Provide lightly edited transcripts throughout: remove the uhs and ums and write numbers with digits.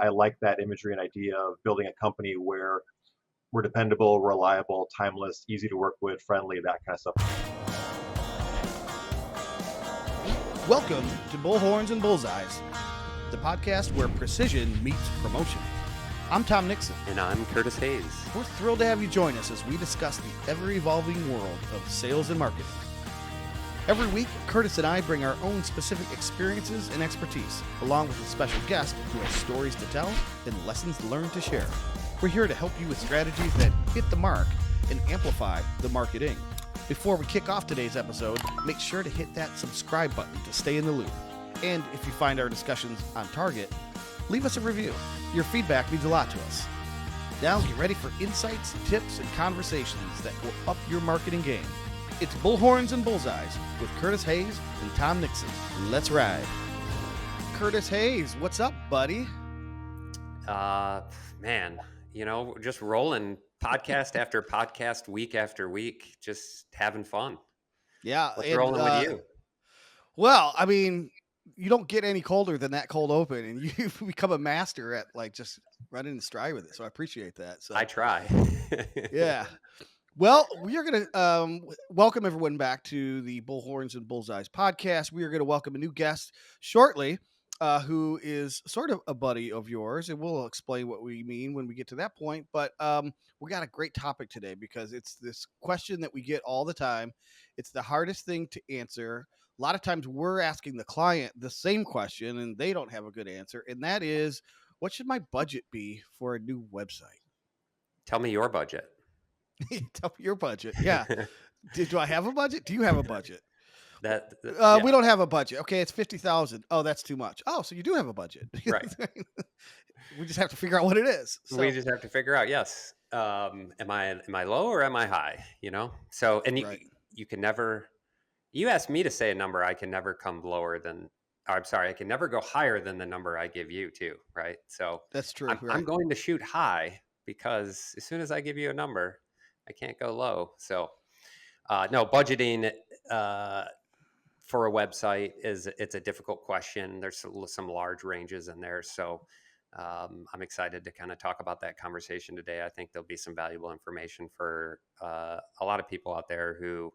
I like that imagery and idea of building a company where we're dependable, reliable, timeless, easy to work with, friendly, that kind of stuff. Welcome to Bullhorns and Bullseyes, the podcast where precision meets promotion. I'm Tom Nixon. And I'm Curtis Hayes. We're thrilled to have you join us as we discuss the ever-evolving world of sales and marketing. Every week, Curtis and I bring our own specific experiences and expertise, along with a special guest who has stories to tell and lessons learned to share. We're here to help you with strategies that hit the mark and amplify the marketing. Before we kick off today's episode, make sure to hit that subscribe button to stay in the loop. And if you find our discussions on target, leave us a review. Your feedback means a lot to us. Now get ready for insights, tips, and conversations that will up your marketing game. It's Bullhorns and Bullseyes with Curtis Hayes and Tom Nixon. Let's ride. Curtis Hayes, what's up, buddy? Man, just rolling podcast after podcast, week after week, just having fun. Yeah. What's rolling with you? Well, I mean, you don't get any colder than that cold open, and you've become a master at just running in stride with it. So I appreciate that. So I try. Yeah. Well, we are going to welcome everyone back to the Bullhorns and Bullseyes podcast. We are going to welcome a new guest shortly, who is sort of a buddy of yours, and we'll explain what we mean when we get to that point. But we got a great topic today because it's this question that we get all the time. It's the hardest thing to answer. A lot of times we're asking the client the same question, and they don't have a good answer, and that is, what should my budget be for a new website? Tell me your budget. Tell me your budget. Yeah. Do I have a budget? Do you have a budget? Yeah. We don't have a budget. Okay, it's 50,000. Oh, that's too much. Oh, so you do have a budget, right? We just have to figure out what it is. So. We just have to figure out. Yes. Am I low or am I high? So, and right. You can never. You asked me to say a number. I can never come lower than. I'm sorry. I can never go higher than the number I give you too. Right. So that's true. I'm going to shoot high because as soon as I give you a number, I can't go low. So, no, budgeting for a website it's a difficult question. There's some large ranges in there. So I'm excited to kind of talk about that conversation today. I think there'll be some valuable information for a lot of people out there who,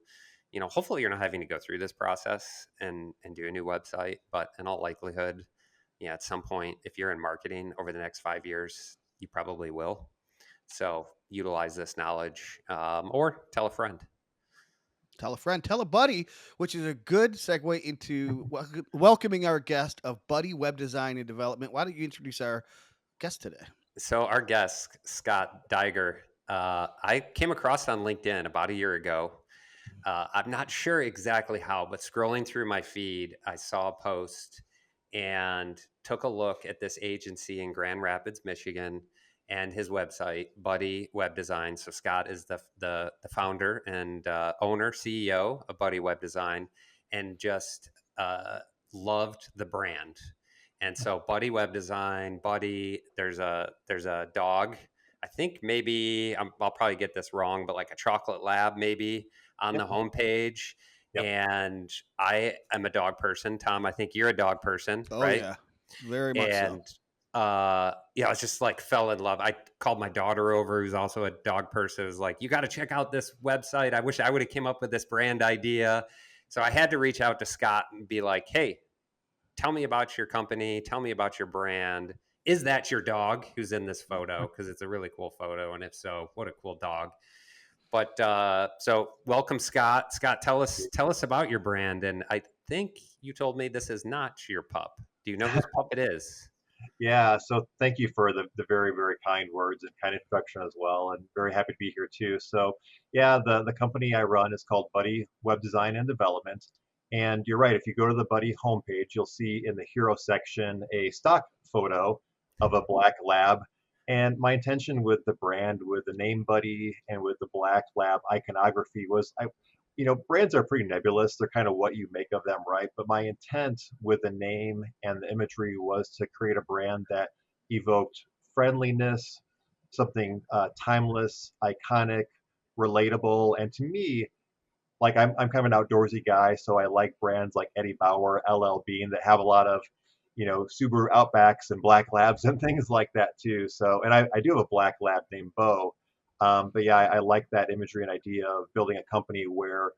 hopefully you're not having to go through this process and do a new website, but in all likelihood, at some point, if you're in marketing over the next 5 years, you probably will. So utilize this knowledge, or tell a friend. Tell a friend, tell a buddy, which is a good segue into welcoming our guest of Buddy Web Design and Development. Why don't you introduce our guest today? So our guest, Scott Daigger, I came across on LinkedIn about a year ago. I'm not sure exactly how, but scrolling through my feed, I saw a post and took a look at this agency in Grand Rapids, Michigan, and his website, Buddy Web Design. So Scott is the founder and owner, CEO of Buddy Web Design, and just loved the brand. And so Buddy Web Design, Buddy, there's a dog. I think maybe I'll probably get this wrong, but like a chocolate lab maybe on the homepage. Yep. And I am a dog person. Tom, I think you're a dog person, right? Oh yeah, very much so. I was just fell in love. I called my daughter over, who's also a dog person. It was like, you got to check out this website. I wish I would have came up with this brand idea. So I had to reach out to Scott and be like, hey, tell me about your company. Tell me about your brand. Is that your dog who's in this photo? Because it's a really cool photo. And if so, what a cool dog. But so welcome, Scott. Scott, tell us about your brand. And I think you told me this is not your pup. Do you know whose pup it is? Yeah, so thank you for the very, very kind words and kind introduction as well, and very happy to be here too. So yeah, the company I run is called Buddy Web Design and Development. And you're right, if you go to the Buddy homepage, you'll see in the hero section a stock photo of a black lab. And my intention with the brand, with the name Buddy and with the black lab iconography was brands are pretty nebulous. They're kind of what you make of them, right? But my intent with the name and the imagery was to create a brand that evoked friendliness, something timeless, iconic, relatable. And to me, I'm kind of an outdoorsy guy, so I like brands like Eddie Bauer, LL Bean that have a lot of Subaru Outbacks and Black Labs and things like that too. So, and I do have a Black Lab named Bo. But yeah, I like that imagery and idea of building a company where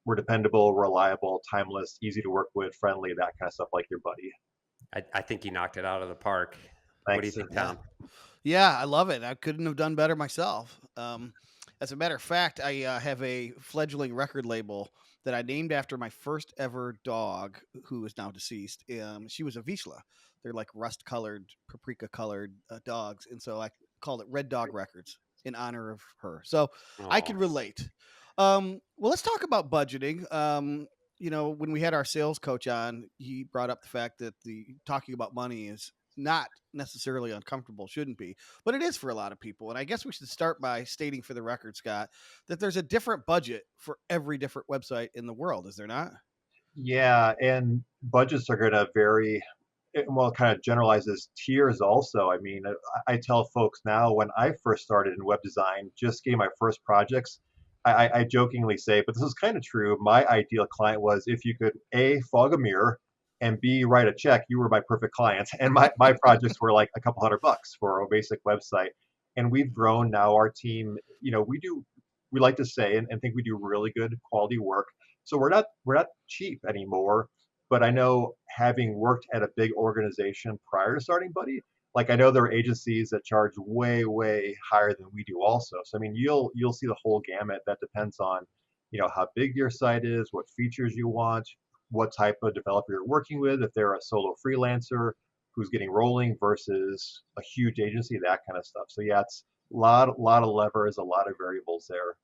we're dependable, reliable, timeless, easy to work with, friendly, that kind of stuff like your buddy. I think you knocked it out of the park. What do you Thanks. think, Yeah. Tom? Yeah, I love it. I couldn't have done better myself. As a matter of fact, I have a fledgling record label that I named after my first ever dog, who is now deceased. She was a Vizsla. They're like rust colored, paprika colored dogs. And so I called it Red Dog Records in honor of her. So I Oh, can relate. Well, let's talk about budgeting. When we had our sales coach on, he brought up the fact that the talking about money is not necessarily uncomfortable, shouldn't be, but it is for a lot of people. And I guess we should start by stating for the record, Scott, that there's a different budget for every different website in the world, is there not? Yeah, and budgets are going to vary. Well, kind of generalizes tiers also. I mean, I tell folks now when I first started in web design, just getting my first projects, I jokingly say, but this is kind of true. My ideal client was if you could A, fog a mirror, and B, write a check, you were my perfect client. And my projects were like a couple $100 for a basic website. And we've grown now. Our team, we like to say and think we do really good quality work. So we're not cheap anymore. But I know having worked at a big organization prior to starting Buddy, like I know there are agencies that charge way, way higher than we do also. So I mean you'll see the whole gamut. That depends on, how big your site is, what features you want, what type of developer you're working with, if they're a solo freelancer who's getting rolling versus a huge agency, that kind of stuff. So yeah, it's a lot of levers, a lot of variables there.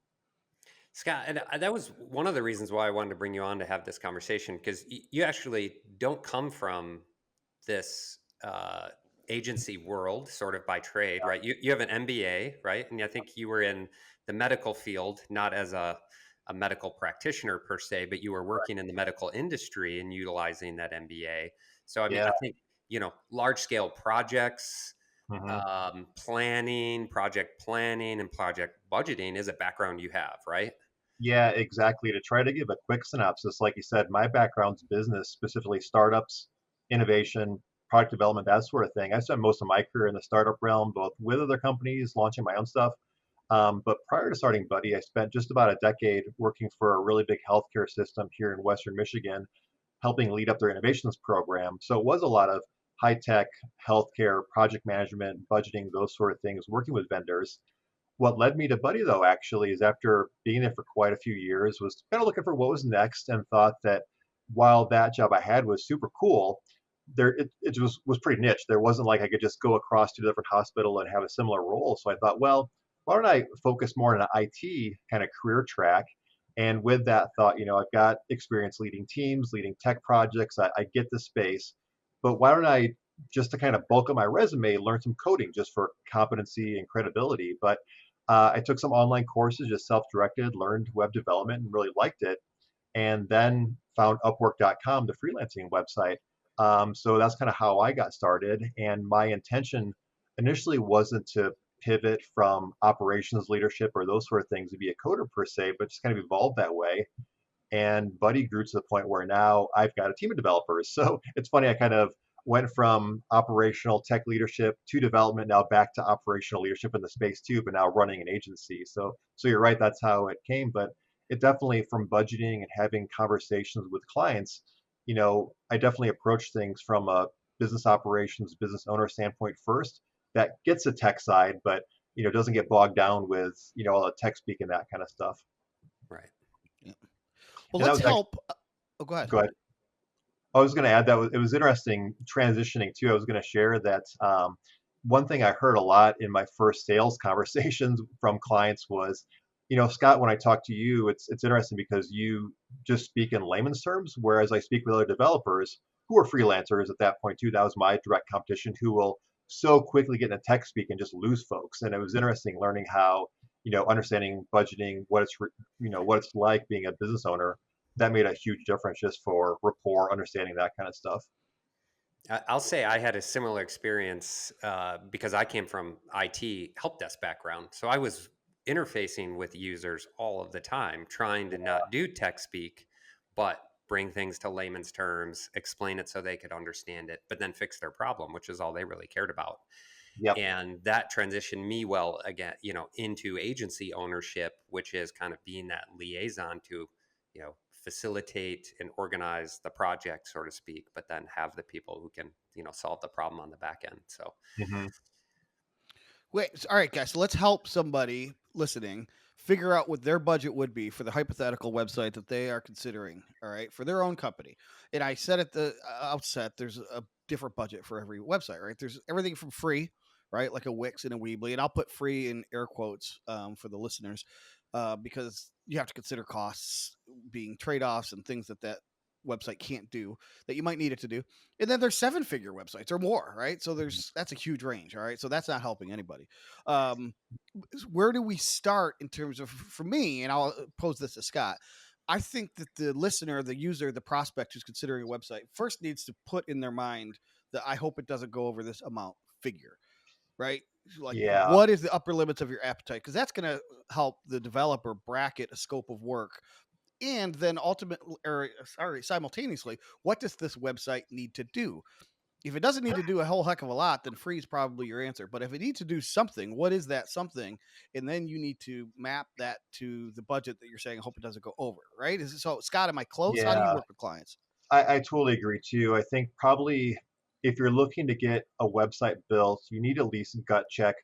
Scott, and that was one of the reasons why I wanted to bring you on to have this conversation because you actually don't come from this agency world, sort of by trade, right? You have an MBA, right? And I think you were in the medical field, not as a medical practitioner per se, but you were working in the medical industry and utilizing that MBA. So, I mean, Yeah. I think, large scale projects, Hmm. project planning, and project budgeting is a background you have, right? Yeah, exactly. To try to give a quick synopsis, like you said, my background's business, specifically startups, innovation, product development, that sort of thing. I spent most of my career in the startup realm, both with other companies, launching my own stuff. But prior to starting Buddy, I spent just about a decade working for a really big healthcare system here in Western Michigan, helping lead up their innovations program. So it was a lot of high tech healthcare, project management, budgeting, those sort of things, working with vendors. What led me to Buddy, though, actually, is after being there for quite a few years, was kind of looking for what was next and thought that while that job I had was super cool, it was pretty niche. There wasn't like I could just go across to a different hospital and have a similar role. So I thought, well, why don't I focus more on an IT kind of career track? And with that thought, I've got experience leading teams, leading tech projects. I get the space, but why don't I, just to kind of bulk up my resume, learn some coding just for competency and credibility? But I took some online courses, just self-directed, learned web development and really liked it, and then found Upwork.com, the freelancing website. So that's kind of how I got started. And my intention initially wasn't to pivot from operations leadership or those sort of things to be a coder per se, but just kind of evolved that way. And Buddy grew to the point where now I've got a team of developers. So it's funny, I kind of went from operational tech leadership to development, now back to operational leadership in the space too, but now running an agency. So you're right, that's how it came. But it definitely, from budgeting and having conversations with clients, I definitely approach things from a business operations, business owner standpoint first. That gets the tech side, but doesn't get bogged down with all the tech speak and that kind of stuff. Right. Yeah. Well, And that let's was actually, help. Oh, go ahead. go ahead. I was going to add that it was interesting transitioning too. I was going to share that one thing I heard a lot in my first sales conversations from clients was, Scott, when I talk to you, it's interesting because you just speak in layman's terms, whereas I speak with other developers who are freelancers at that point too. That was my direct competition, who will so quickly get into tech speak and just lose folks. And it was interesting learning how, understanding budgeting, what it's like being a business owner, that made a huge difference just for rapport, understanding that kind of stuff. I'll say I had a similar experience because I came from IT help desk background. So I was interfacing with users all of the time, trying to not do tech speak, but bring things to layman's terms, explain it so they could understand it, but then fix their problem, which is all they really cared about. Yep. And that transitioned me well again, into agency ownership, which is kind of being that liaison to, facilitate and organize the project, so to speak, but then have the people who can, solve the problem on the back end. So Hmm. Wait, all right, guys. So let's help somebody listening figure out what their budget would be for the hypothetical website that they are considering. All right, for their own company. And I said at the outset, there's a different budget for every website. Right? There's everything from free, right, like a Wix and a Weebly, and I'll put free in air quotes for the listeners because you have to consider costs being trade offs and things that website can't do that you might need it to do. And then there's 7-figure websites or more, right? So that's a huge range. All right. So that's not helping anybody. Um, where do we start in terms of, for me, and I'll pose this to Scott. I think that the listener, the user, the prospect who's considering a website first needs to put in their mind that I hope it doesn't go over this amount figure, right? Like, Yeah. what is the upper limits of your appetite? Because that's going to help the developer bracket a scope of work, and then ultimately, or sorry, simultaneously, what does this website need to do? If it doesn't need to do a whole heck of a lot, then free is probably your answer. But if it needs to do something, what is that something? And then you need to map that to the budget that you're saying. I hope it doesn't go over, right? So, Scott, am I close? How do you Yeah. work with clients? I totally agree too. I think probably if you're looking to get a website built, you need at least gut check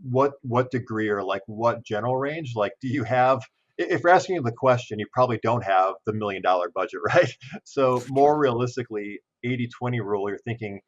what degree or like what general range. Like, do you have? If you're asking the question, you probably don't have the $1 million budget, right? So more Sure. realistically, 80/20 rule, you're thinking,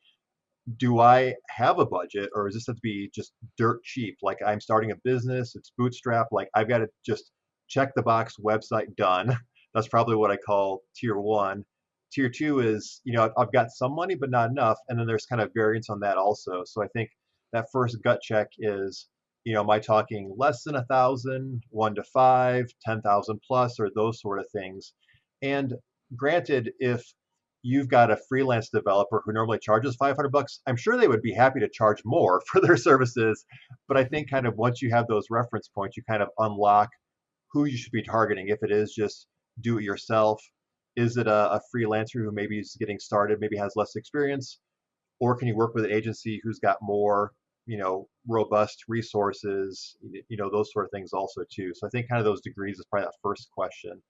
do I have a budget or is this have to be just dirt cheap? Like I'm starting a business, it's bootstrap, like I've got to just check the box, website done. That's probably what I call tier one. Tier two is, I've got some money, but not enough. And then there's kind of variance on that also. So I think that first gut check is, am I talking less than 1,000, 1 to 5, 10,000 plus, or those sort of things? And granted, if you've got a freelance developer who normally charges $500, I'm sure they would be happy to charge more for their services. But I think kind of once you have those reference points, you kind of unlock who you should be targeting. If it is just do it yourself, is it a freelancer who maybe is getting started, maybe has less experience, or can you work with an agency who's got more, robust resources, those sort of things also too. So I think kind of those degrees is probably that first question.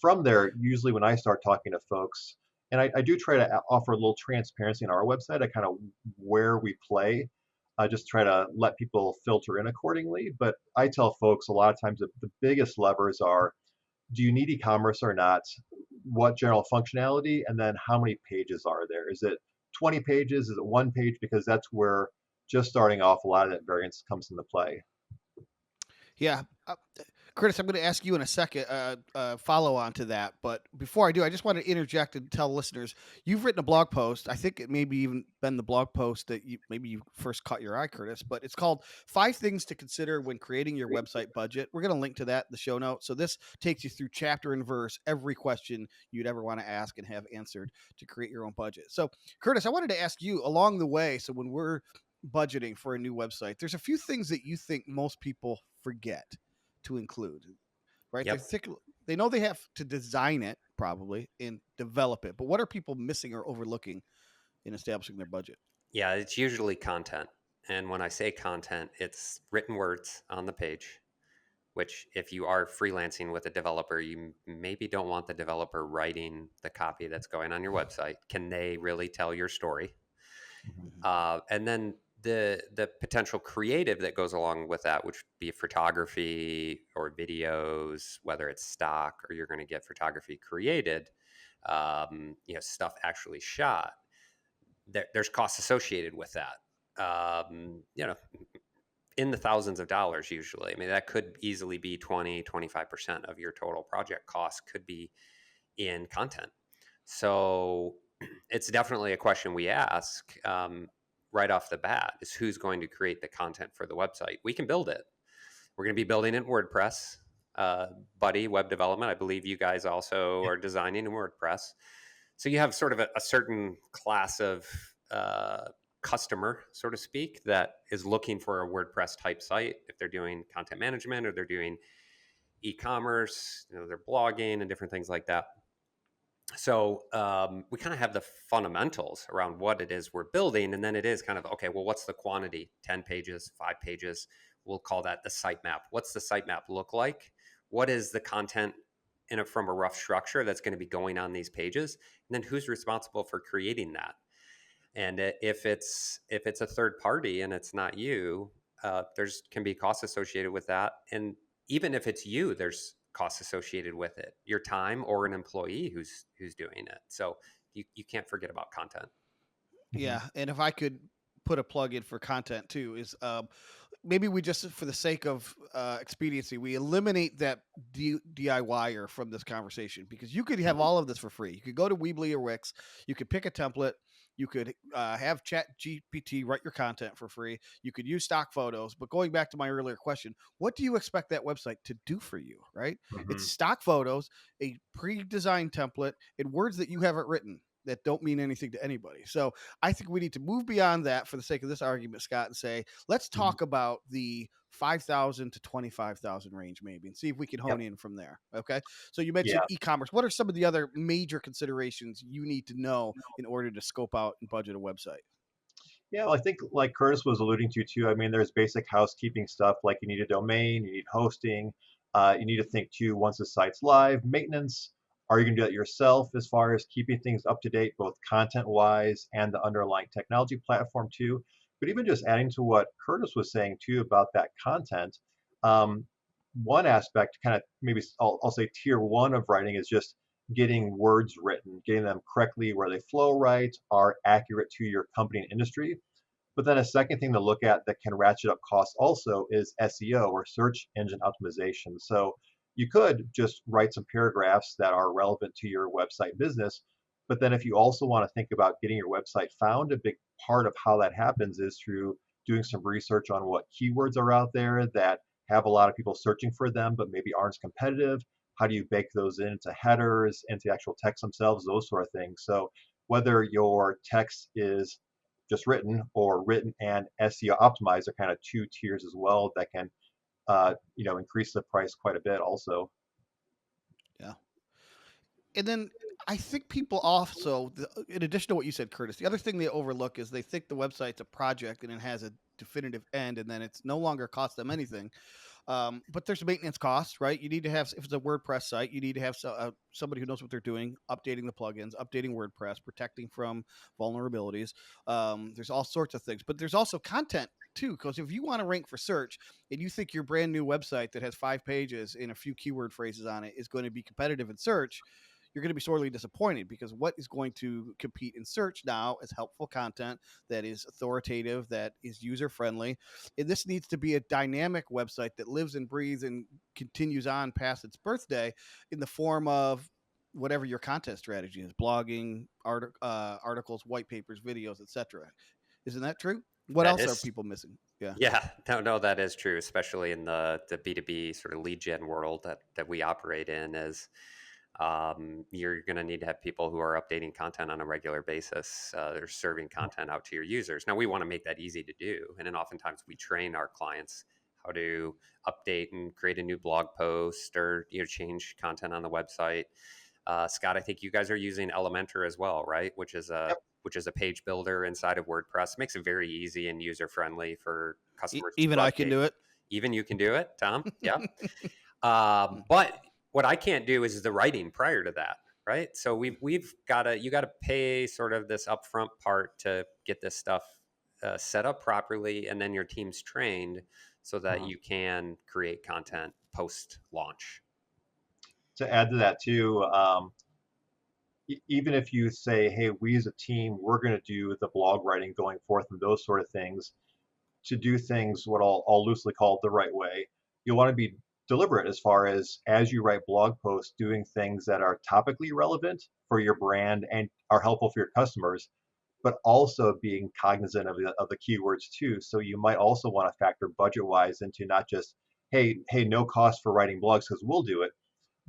From there, usually when I start talking to folks, and I do try to offer a little transparency on our website, I kind of where we play. I just try to let people filter in accordingly. But I tell folks a lot of times that the biggest levers are, do you need e-commerce or not? What general functionality? And then how many pages are there? Is it 20 pages? Is it 1 page? Because that's where just starting off, a lot of that variance comes into play. Yeah. Curtis, I'm going to ask you in a second, follow on to that. But before I do, I just want to interject and tell listeners you've written a blog post. I think it maybe even been the blog post that you first caught your eye, Curtis. But it's called 5 Things to Consider When Creating Your Website Budget. We're going to link to that in the show notes. So this takes you through chapter and verse, every question you'd ever want to ask and have answered to create your own budget. So, Curtis, I wanted to ask you along the way. So when we're budgeting for a new website, there's a few things that you think most people forget to include, right? Yep. They know they have to design it probably and develop it, but what are people missing or overlooking in establishing their budget? Yeah, it's usually content. And when I say content, it's written words on the page, which if you are freelancing with a developer, you maybe don't want the developer writing the copy that's going on your website. Can they really tell your story? And then the potential creative that goes along with that, which would be photography or videos, whether it's stock or you're going to get photography created, stuff actually shot. There's costs associated with that. In the thousands of dollars usually. I mean, that could easily be 20-25% of your total project cost could be in content. So it's definitely a question we ask right off the bat is who's going to create the content for the website. We can build it. We're going to be building it in WordPress. Buddy Web Development, I believe you guys also are designing in WordPress. So you have sort of a certain class of customer, so to speak, that is looking for a WordPress type site. If they're doing content management or they're doing e-commerce, they're blogging and different things like that. So we kind of have the fundamentals around what it is we're building, and then it is kind of okay. Well, what's the quantity? 10 pages, 5 pages. We'll call that the sitemap. What's the sitemap look like? What is the content from a rough structure that's going to be going on these pages? And then who's responsible for creating that? And if it's a third party and it's not you, there's can be costs associated with that. And even if it's you, there's costs associated with it, your time or an employee who's doing it. So you can't forget about content. Mhm. Yeah, and if I could put a plug in for content too, is maybe we just, for the sake of expediency, we eliminate that DIYer from this conversation, because you could have Mhm. all of this for free. You could go to Weebly or Wix, you could pick a template, you could have Chat GPT write your content for free, you could use stock photos. But going back to my earlier question, what do you expect that website to do for you, right? It's Mhm. stock photos, a pre-designed template, and words that you haven't written that don't mean anything to anybody. So I think we need to move beyond that for the sake of this argument, Scott, and say, let's Mhm. talk about the 5,000 to 25,000 range, maybe, and see if we can Yep. hone in from there. Okay. So you Yeah. mentioned e-commerce. What are some of the other major considerations you need to know in order to scope out and budget a website? Yeah, well, I think like Curtis was alluding to too. I mean, there's basic housekeeping stuff like you need a domain, you need hosting, you need to think too once the site's live, maintenance. Are you going to do that yourself as far as keeping things up to date, both content wise and the underlying technology platform too? But even just adding to what Curtis was saying too about that content, um, one aspect, kind of maybe I'll say tier one of writing is just getting words written, getting them correctly where they flow right, are accurate to your company and industry. But then a second thing to look at that can ratchet up costs also is SEO, or search engine optimization. So you could just write some paragraphs that are relevant to your website business. But then if you also want to think about getting your website found, a big part of how that happens is through doing some research on what keywords are out there that have a lot of people searching for them, but maybe aren't as competitive. How do you bake those into headers, into actual text themselves, those sort of things. So whether your text is just written or written and SEO optimized are kind of two tiers as well that can increase the price quite a bit also. Yeah. And then I think people also, in addition to what you said, Curtis, the other thing they overlook is they think the website's a project and it has a definitive end, and then it's no longer cost them anything. But there's maintenance costs, right? You need to have, if it's a WordPress site, you need to have somebody who knows what they're doing, updating the plugins, updating WordPress, protecting from vulnerabilities. There's all sorts of things, but there's also content too. Because if you want to rank for search and you think your brand new website that has 5 pages and a few keyword phrases on it is going to be competitive in search, you're going to be sorely disappointed, because what is going to compete in search now is helpful content that is authoritative, that is user friendly. And this needs to be a dynamic website that lives and breathes and continues on past its birthday in the form of whatever your content strategy is: blogging, articles, white papers, videos, etc. Isn't that true? What That else are is, people missing? Yeah. yeah, no, that is true, especially in the B2B sort of lead gen world that we operate in. Is you're going to need to have people who are updating content on a regular basis. They're serving content out to your users. Now, we want to make that easy to do. And then oftentimes we train our clients how to update and create a new blog post, or change content on the website. Scott, I think you guys are using Elementor as well, right? Yep. Which is a page builder inside of WordPress. Makes it very easy and user friendly for customers Even to I can update. do it. Even you can do it, Tom. Yeah. But what I can't do is the writing prior to that, right? So we've got to you got to pay sort of this upfront part to get this stuff set up properly, and then your team's trained so that Mhm. you can create content post launch. To add to that too, even if you say, hey, we as a team, we're going to do the blog writing going forth and those sort of things, to do things what I'll loosely call the right way, you'll want to be deliberate as you write blog posts, doing things that are topically relevant for your brand and are helpful for your customers, but also being cognizant of the keywords too. So you might also want to factor budget wise into not just, hey, no cost for writing blogs because we'll do it.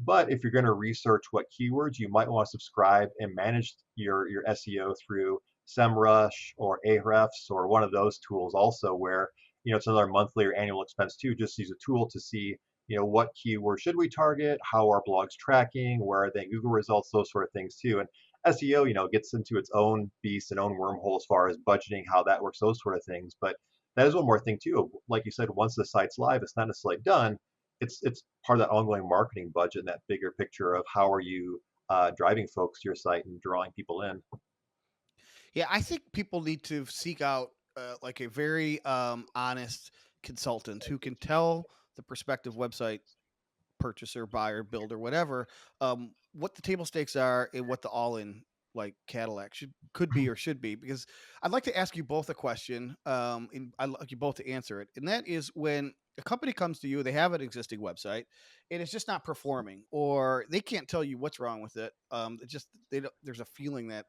But if you're going to research what keywords, you might want to subscribe and manage your SEO through SEMrush or Ahrefs or one of those tools also, where it's another monthly or annual expense too. Just use a tool to see what keyword should we target, how are blogs tracking, where are they in Google results, those sort of things too. And SEO, gets into its own beast and own wormhole as far as budgeting, how that works, those sort of things. But that is one more thing too. Like you said, once the site's live, it's not necessarily done. It's part of that ongoing marketing budget and that bigger picture of how are you driving folks to your site and drawing people in. Yeah, I think people need to seek out like a very honest consultant who can tell the prospective website purchaser, buyer, builder, whatever, what the table stakes are and what the all-in like Cadillac could be or should be. Because I'd like to ask you both a question, and I'd like you both to answer it. And that is when a company comes to you, they have an existing website, and it's just not performing, or they can't tell you what's wrong with it. It just they don't, there's a feeling that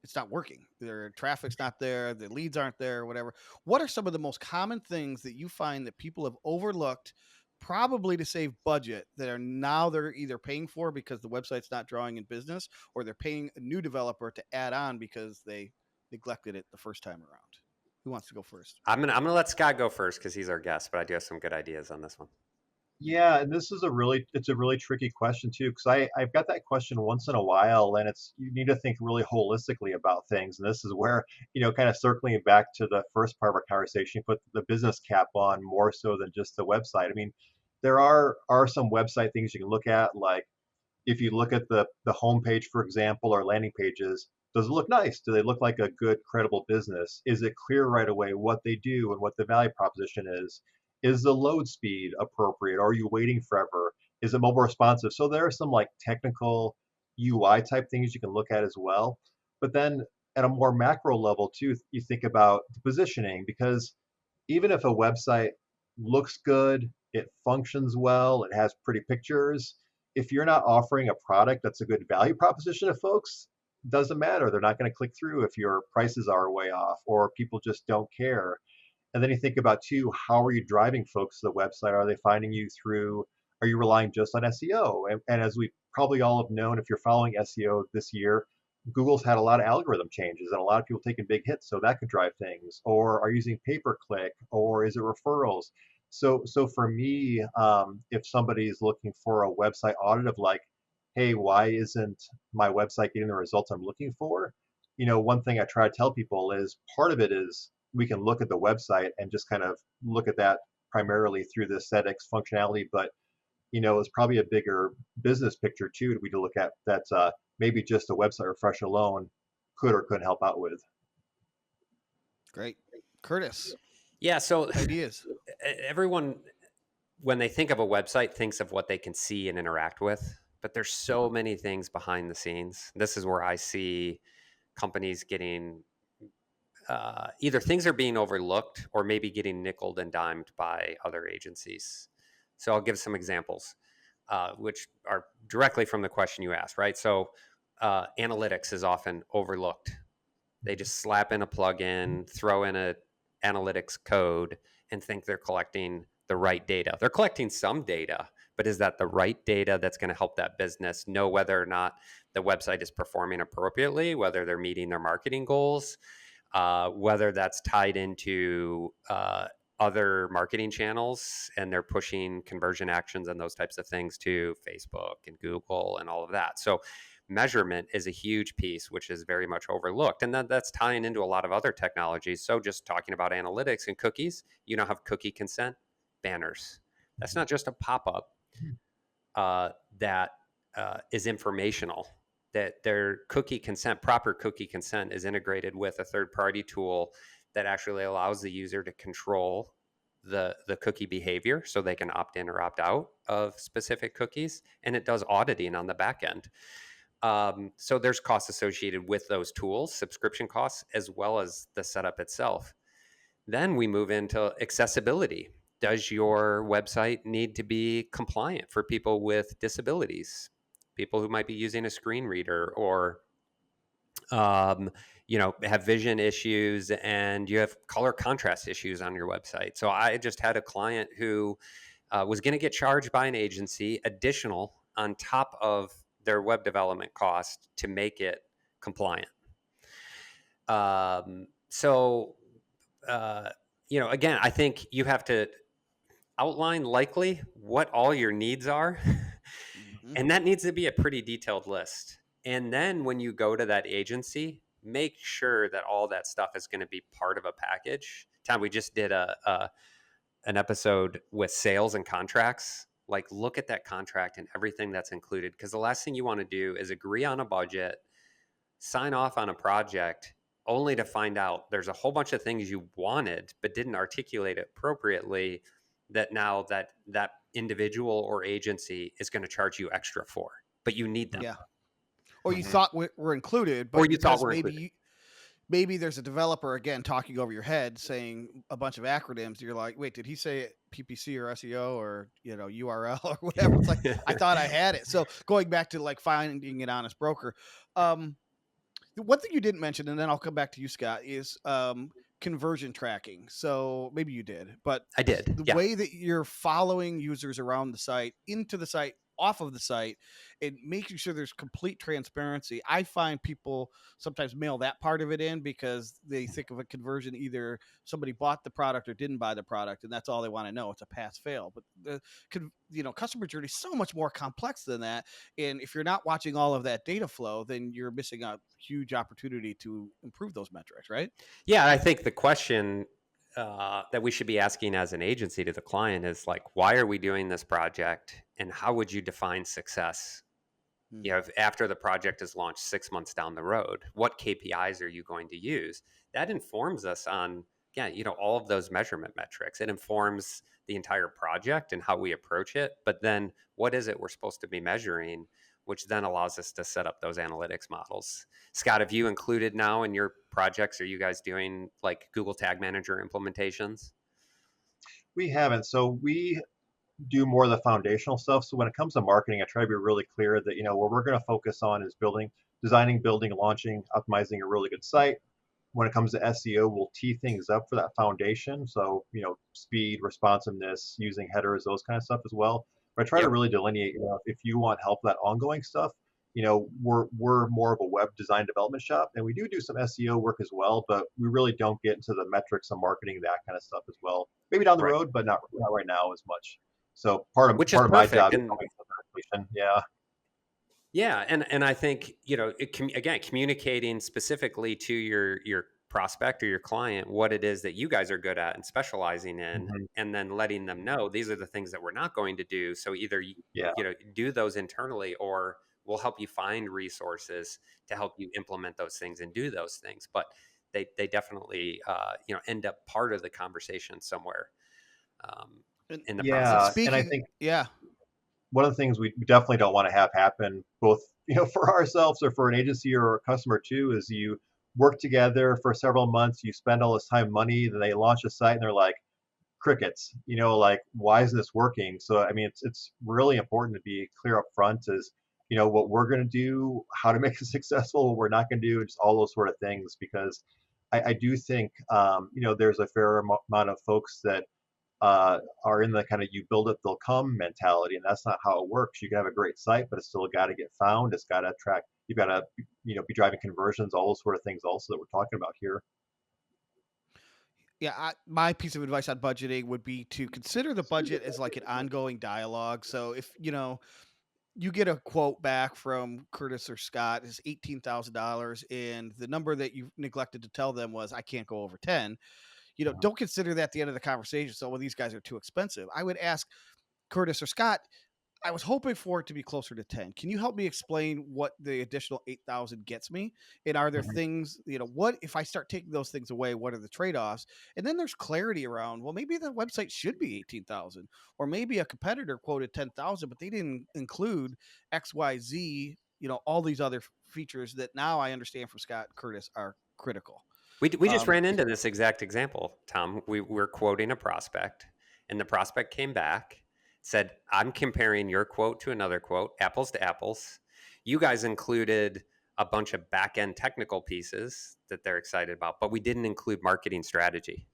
it's not working. Their traffic's not there, the leads aren't there, whatever. What are some of the most common things that you find that people have overlooked, probably to save budget, that are now they're either paying for because the website's not drawing in business, or they're paying a new developer to add on because they neglected it the first time around? Who wants to go first? I'm gonna let Scott go first because he's our guest, but I do have some good ideas on this one. Yeah, and this is it's a really tricky question too, because I've got that question once in a while, and it's you need to think really holistically about things. And this is where, kind of circling back to the first part of our conversation, you put the business cap on more so than just the website. I mean, there are some website things you can look at, like if you look at the homepage, for example, or landing pages, does it look nice? Do they look like a good, credible business? Is it clear right away what they do and what the value proposition is? Is the load speed appropriate? Are you waiting forever? Is it mobile responsive? So there are some like technical UI type things you can look at as well. But then at a more macro level too, you think about the positioning, because even if a website looks good, it functions well, it has pretty pictures, if you're not offering a product that's a good value proposition to folks, doesn't matter. They're not going to click through if your prices are way off or people just don't care. And then you think about too, how are you driving folks to the website? Are they finding you through, are you relying just on SEO? And as we probably all have known, if you're following SEO this year, Google's had a lot of algorithm changes and a lot of people taking big hits, so that could drive things. Or are you using pay per click, or is it referrals? So for me, if somebody is looking for a website audit of like, hey, why isn't my website getting the results I'm looking for? One thing I try to tell people is part of it is we can look at the website and just kind of look at that primarily through the aesthetics functionality, but it's probably a bigger business picture too we to look at that maybe just a website refresh alone could or couldn't help out with. Great. Curtis, Yeah, so ideas. everyone, when they think of a website, thinks of what they can see and interact with, but there's so many things behind the scenes. This is where I see companies getting either things are being overlooked or maybe getting nickeled and dimed by other agencies. So I'll give some examples, which are directly from the question you asked, right? So analytics is often overlooked. They just slap in a plugin, throw in a analytics code, and think they're collecting the right data. They're collecting some data, but is that the right data that's going to help that business know whether or not the website is performing appropriately, whether they're meeting their marketing goals, whether that's tied into other marketing channels and they're pushing conversion actions and those types of things to Facebook and Google and all of that. So measurement is a huge piece, which is very much overlooked. And that's tying into a lot of other technologies. So just talking about analytics and cookies, you now have cookie consent banners. That's not just a pop-up that is informational. That their cookie consent, proper cookie consent, is integrated with a third-party tool that actually allows the user to control the cookie behavior so they can opt in or opt out of specific cookies. And it does auditing on the back end. So there's costs associated with those tools, subscription costs, as well as the setup itself. Then we move into accessibility. Does your website need to be compliant for people with disabilities, people who might be using a screen reader, or have vision issues and you have color contrast issues on your website? So I just had a client who was going to get charged by an agency additional on top of their web development cost to make it compliant. Again, I think you have to, outline likely what all your needs are. Hmm. And that needs to be a pretty detailed list. And then when you go to that agency, make sure that all that stuff is going to be part of a package. Tom, we just did an episode with sales and contracts. Like, look at that contract and everything that's included, because the last thing you want to do is agree on a budget, sign off on a project, only to find out there's a whole bunch of things you wanted but didn't articulate appropriately, that now that individual or agency is going to charge you extra for, but you need them. Yeah. Or you Hmm. thought were included, Or but you thought because were included. maybe there's a developer again talking over your head saying a bunch of acronyms. You're like, wait, did he say PPC or SEO or URL or whatever? It's like I thought I had it. So going back to like finding an honest broker, the one thing you didn't mention, and then I'll come back to you, Scott, is conversion tracking. So maybe you did, but I did. the Yeah. way that you're following users around the site, into the site, off of the site, and making sure there's complete transparency. I find people sometimes mail that part of it in because they think of a conversion, either somebody bought the product or didn't buy the product, and that's all they want to know. It's a pass fail. But the customer journey is so much more complex than that. And if you're not watching all of that data flow, then you're missing a huge opportunity to improve those metrics, right? Yeah. I think the question that we should be asking as an agency to the client is like, why are we doing this project, and how would you define success? Hmm. If after the project is launched 6 months down the road, what KPIs are you going to use? That informs us on, all of those measurement metrics. It informs the entire project and how we approach it. But then what is it we're supposed to be measuring, which then allows us to set up those analytics models? Scott, have you included now in your projects? Are you guys doing like Google Tag Manager implementations? We haven't. So we do more of the foundational stuff. So when it comes to marketing, I try to be really clear that, what we're going to focus on is designing, building, launching, optimizing a really good site. When it comes to SEO, we'll tee things up for that foundation. So, speed, responsiveness, using headers, those kind of stuff as well. But I try to Yep. really delineate, if you want help with that ongoing stuff, we're more of a web design development shop, and we do some SEO work as well, but we really don't get into the metrics of marketing, that kind of stuff as well. Maybe down the Right. road, but not right now as much. So part of Which is part of my perfect. job is And helping with that completion. Yeah. yeah, and I think again, communicating specifically to your prospect or your client what it is that you guys are good at and specializing in, Hmm. and then letting them know these are the things that we're not going to do. So either Yeah. do those internally, or we'll help you find resources to help you implement those things and do those things. But they definitely end up part of the conversation somewhere um, And, in the and Yeah. process. And I speaking, think yeah, one of the things we definitely don't want to have happen, both for ourselves or for an agency or a customer too, is you work together for several months, you spend all this time, money, then they launch a site and they're like crickets. Like, why is this working? So I mean, it's really important to be clear up front as what we're going to do, how to make it successful, what we're not going to do, just all those sort of things. Because I do think there's a fair amount of folks that are in the kind of you build it, they'll come mentality, and that's not how it works. You can have a great site, but it's still got to get found. It's got to attract. You've got to, be driving conversions, all those sort of things, also that we're talking about here. yeah. My piece of advice on budgeting would be to consider the budget as like an ongoing dialogue. So if you get a quote back from Curtis or Scott is $18,000, and the number that you neglected to tell them was I can't go over 10. Mhm. Don't consider that the end of the conversation. So, well, these guys are too expensive. I would ask Curtis or Scott, I was hoping for it to be closer to 10. Can you help me explain what the additional 8,000 gets me? And are there Mhm. things, what if I start taking those things away? What are the trade offs? And then there's clarity around, well, maybe the website should be 18,000, or maybe a competitor quoted 10,000, but they didn't include XYZ, all these other features that now I understand from Scott and Curtis are critical. We just Um, ran into this exact example, Tom. We were quoting a prospect, and the prospect came back, said, I'm comparing your quote to another quote, apples to apples. You guys included a bunch of back end technical pieces that they're excited about, but we didn't include marketing strategy.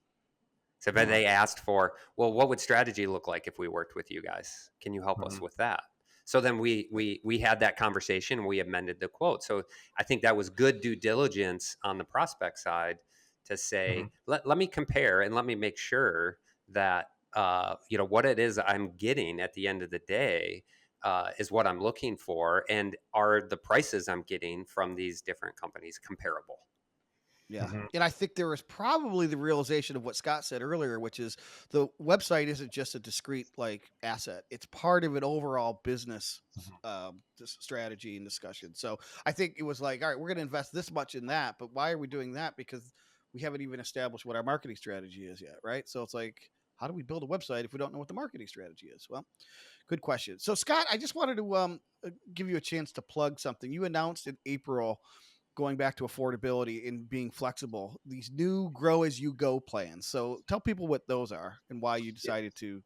So but hmm, they asked for, well, what would strategy look like if we worked with you guys? Can you help us Mhm. with that? So then we had that conversation. We amended the quote. So I think that was good due diligence on the prospect side to say, Mhm. let me compare and let me make sure that what it is I'm getting at the end of the day is what I'm looking for, and are the prices I'm getting from these different companies comparable? Yeah. Hmm. And I think there was probably the realization of what Scott said earlier, which is the website isn't just a discrete like asset. It's part of an overall business strategy and discussion. So I think it was like, all right, we're going to invest this much in that, but why are we doing that? Because we haven't even established what our marketing strategy is yet, right? So it's like, how do we build a website if we don't know what the marketing strategy is? Well, good question. So Scott, I just wanted to give you a chance to plug something. You announced in April, going back to affordability and being flexible, these new grow as you go plans. So tell people what those are and why you decided to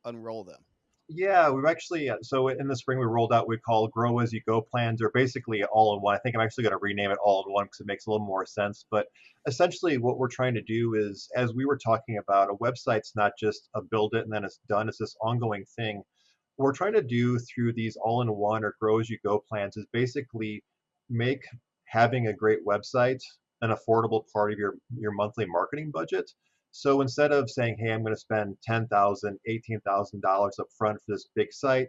unroll them. Yeah, we've actually so in the spring we rolled out what we call grow as you go plans. They're basically all in one. I think I'm actually going to rename it all in one because it makes a little more sense. But essentially, what we're trying to do is, as we were talking about, a website's not just a build it and then it's done. It's this ongoing thing. What we're trying to do through these all in one or grow as you go plans is basically make having a great website an affordable part of your monthly marketing budget. So instead of saying, hey, I'm going to spend $10,000, $18,000 up front for this big site,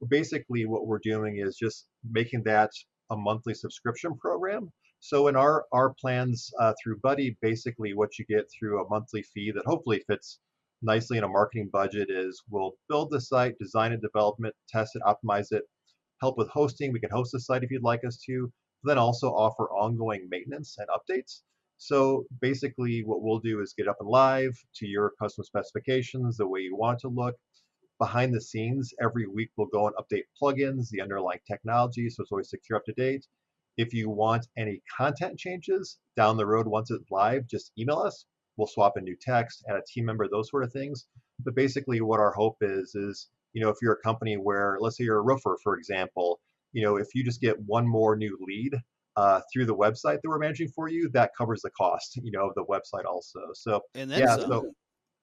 basically what we're doing is just making that a monthly subscription program. So in our plans through Buddy, basically what you get through a monthly fee that hopefully fits nicely in a marketing budget is we'll build the site, design and development, test it, optimize it, help with hosting. We can host the site if you'd like us to, then also offer ongoing maintenance and updates. So basically what we'll do is get up and live to your custom specifications, the way you want to look. Behind the scenes, every week we'll go and update plugins, the underlying technology, so it's always secure, up to date. If you want any content changes down the road once it's live, just email us. We'll swap in new text, add a team member, those sort of things. But basically, what our hope is if you're a company where, let's say you're a roofer, for example, if you just get one more new lead through the website that we're managing for you, that covers the cost, of the website also. So And then yeah, some. so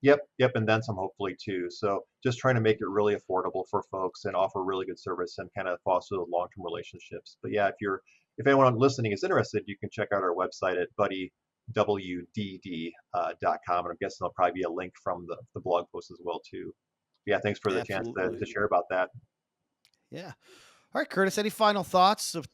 yep, and then some hopefully too. So just trying to make it really affordable for folks and offer really good service and kind of foster those long-term relationships. But yeah, if anyone listening is interested, you can check out our website at buddywdd.com, and I'm guessing there'll probably be a link from the blog post as well too. Yeah, thanks for the chance to Absolutely. share about that. Yeah. All right, Curtis, any final thoughts of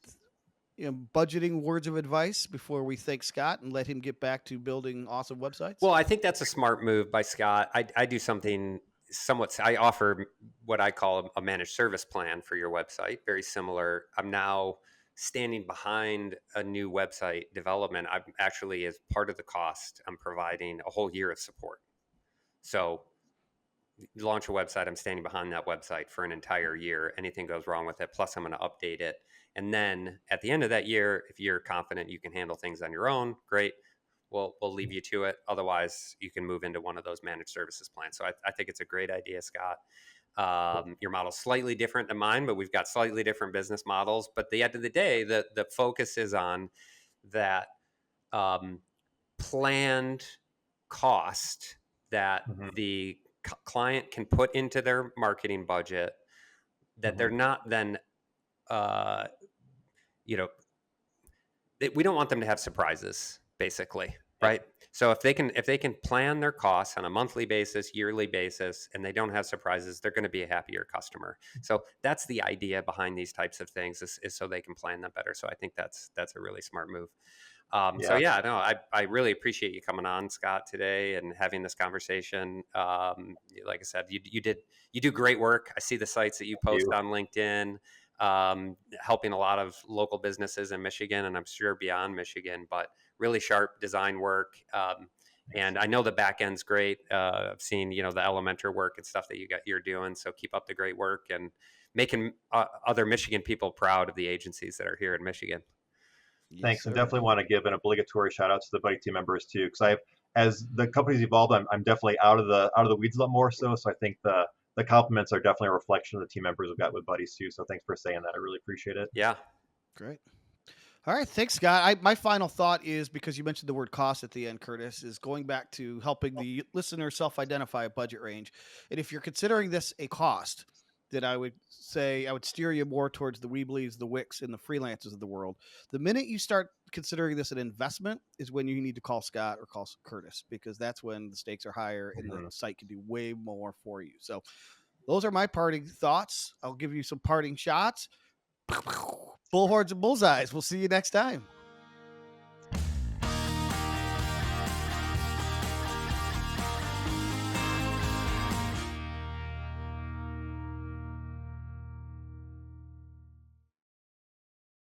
budgeting words of advice before we thank Scott and let him get back to building awesome websites? Well, I think that's a smart move by Scott. I do something somewhat. I offer what I call a managed service plan for your website. Very similar. I'm now standing behind a new website development. I'm actually, as part of the cost, I'm providing a whole year of support. So you launch a website, I'm standing behind that website for an entire year. Anything goes wrong with it, plus I'm going to update it. And then at the end of that year, if you're confident you can handle things on your own, great. We'll leave you to it. Otherwise, you can move into one of those managed services plans. So I think it's a great idea, Scott. Your model's slightly different than mine, but we've got slightly different business models. But at the end of the day, the focus is on that um, planned cost that Hmm. the client can put into their marketing budget, that they're Hmm. not then uh, you know we don't want them to have surprises, basically, Yep. right? So if they can plan their costs on a monthly basis, yearly basis, and they don't have surprises, they're going to be a happier customer. So that's the idea behind these types of things, is so they can plan them better. So I think that's a really smart move. So Yeah. yeah, no, I really appreciate you coming on, Scott, today and having this conversation. Like I said, you do great work. I see the sites that you post You. on LinkedIn, helping a lot of local businesses in Michigan, and I'm sure beyond Michigan. But really sharp design work. Thanks. And I know the back end's great. I've seen the Elementor work and stuff that you're doing. So keep up the great work and making other Michigan people proud of the agencies that are here in Michigan. Yes, Thanks, and sir. definitely want to give an obligatory shout out to the Buddy team members too, because as the company's evolved, I'm definitely out of the weeds a lot more so. So I think the compliments are definitely a reflection of the team members we've got with Buddies too. So thanks for saying that. I really appreciate it. Yeah. Great. All right, thanks, Scott. My final thought is, because you mentioned the word cost at the end, Curtis, is going back to helping the listener self-identify a budget range. And if you're considering this a cost, that I would say I would steer you more towards the Weebleys, the Wicks, and the freelancers of the world. The minute you start considering this an investment is when you need to call Scott or call Curtis, because that's when the stakes are higher and the Mhm. site can do way more for you. So those are my parting thoughts. I'll give you some parting shots. Bullhorns and Bullseyes. We'll see you next time.